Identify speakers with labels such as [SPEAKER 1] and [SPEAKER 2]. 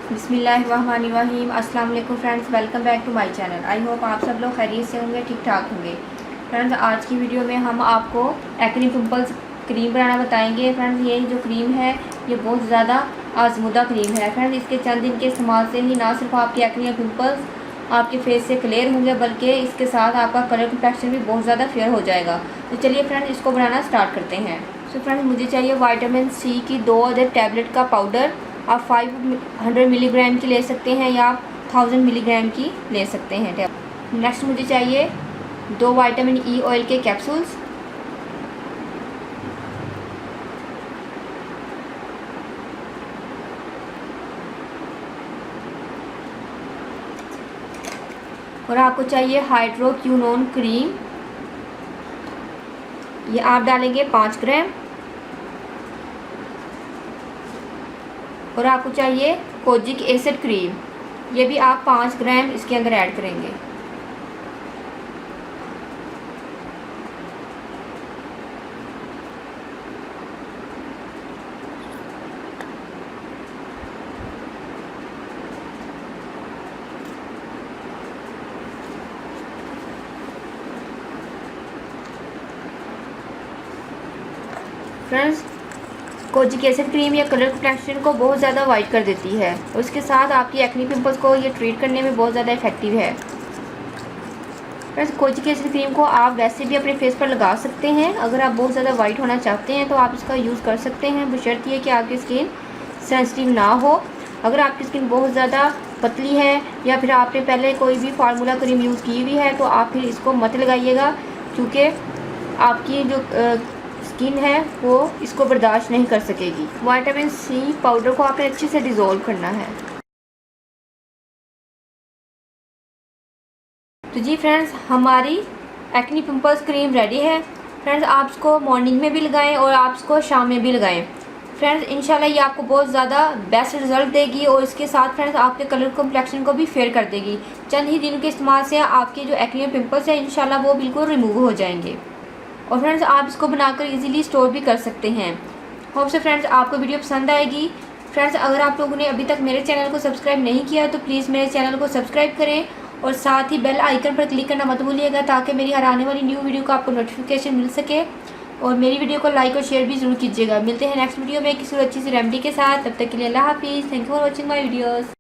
[SPEAKER 1] बिस्मिल्लाहिर्रहमानिर्रहीम। अस्सलाम वालेकुम friends, welcome back to my channel. I hope आप सब लोग खैरियत से होंगे, ठीक ठाक होंगे। फ्रेंड्स, आज की वीडियो में हम आपको एक्ने पिंपल्स क्रीम बनाना बताएंगे। फ्रेंड्स, ये जो क्रीम है ये बहुत ज़्यादा आजमुदा क्रीम है। फ्रेंड्स, इसके चंद दिन के इस्तेमाल से ही ना सिर्फ आपके एक्ने पिंपल्स आपके फेस से क्लियर होंगे, बल्कि इसके साथ आपका कलर कम्प्लेक्शन भी बहुत ज़्यादा फेयर हो जाएगा। तो चलिए फ्रेंड्स, इसको बनाना स्टार्ट करते हैं। तो फ्रेंड्स, मुझे चाहिए विटामिन सी की 2 अदर टैबलेट का पाउडर। आप 500 मिलीग्राम की ले सकते हैं या 1000 मिलीग्राम की ले सकते हैं। नेक्स्ट मुझे चाहिए 2 विटामिन ई ऑयल के कैप्सूल्स। और आपको चाहिए हाइड्रोक्विनोन क्रीम, ये आप डालेंगे 5 ग्राम। और आपको चाहिए कोजिक एसिड क्रीम, ये भी आप 5 ग्राम इसके अंदर ऐड करेंगे। फ्रेंड्स, कोजिक एसिड क्रीम या कलर कम्प्लेक्शन को बहुत ज़्यादा वाइट कर देती है और इसके साथ आपकी एक्ने पिंपल्स को ये ट्रीट करने में बहुत ज़्यादा इफेक्टिव है। फ्रेंड्स, कोजिक एसिड क्रीम को आप वैसे भी अपने फेस पर लगा सकते हैं। अगर आप बहुत ज़्यादा वाइट होना चाहते हैं तो आप इसका यूज़ कर सकते हैं, बशर्ते ये कि आपकी स्किन सेंसिटिव ना हो। अगर आपकी स्किन बहुत ज़्यादा पतली है या फिर आपने पहले कोई भी फार्मूला क्रीम यूज़ की हुई है तो आप फिर इसको मत लगाइएगा, क्योंकि आपकी जो स्किन है वो इसको बर्दाश्त नहीं कर सकेगी। विटामिन सी पाउडर को आपने अच्छे से डिज़ोल्व करना है। तो जी फ्रेंड्स, हमारी एक्ने पिंपल्स क्रीम रेडी है। फ्रेंड्स, आप इसको मॉर्निंग में भी लगाएं और आप इसको शाम में भी लगाएं। फ्रेंड्स, इंशाल्लाह ये आपको बहुत ज़्यादा बेस्ट रिजल्ट देगी और इसके साथ फ्रेंड्स आपके कलर कम्प्लेक्शन को भी फेयर कर देगी। चंद ही दिनों के इस्तेमाल से आपके जो एक्ने पिंपल्स हैं इंशाल्लाह वो बिल्कुल रिमूव हो जाएंगे। और फ्रेंड्स, आप इसको बनाकर इजीली स्टोर भी कर सकते हैं। होप से फ्रेंड्स आपको वीडियो पसंद आएगी। फ्रेंड्स, अगर आप लोगों ने अभी तक मेरे चैनल को सब्सक्राइब नहीं किया तो प्लीज़ मेरे चैनल को सब्सक्राइब करें और साथ ही बेल आइकन पर क्लिक करना मत भूलिएगा, ताकि मेरी हर आने वाली न्यू वीडियो का आपको नोटिफिकेशन मिल सके। और मेरी वीडियो को लाइक और शेयर भी ज़रूर कीजिएगा। मिलते हैं नेक्स्ट वीडियो में किसी अच्छी सी रेमेडी के साथ। तब तक के लिए अल्लाह हाफिज़। Thank you for watching my videos.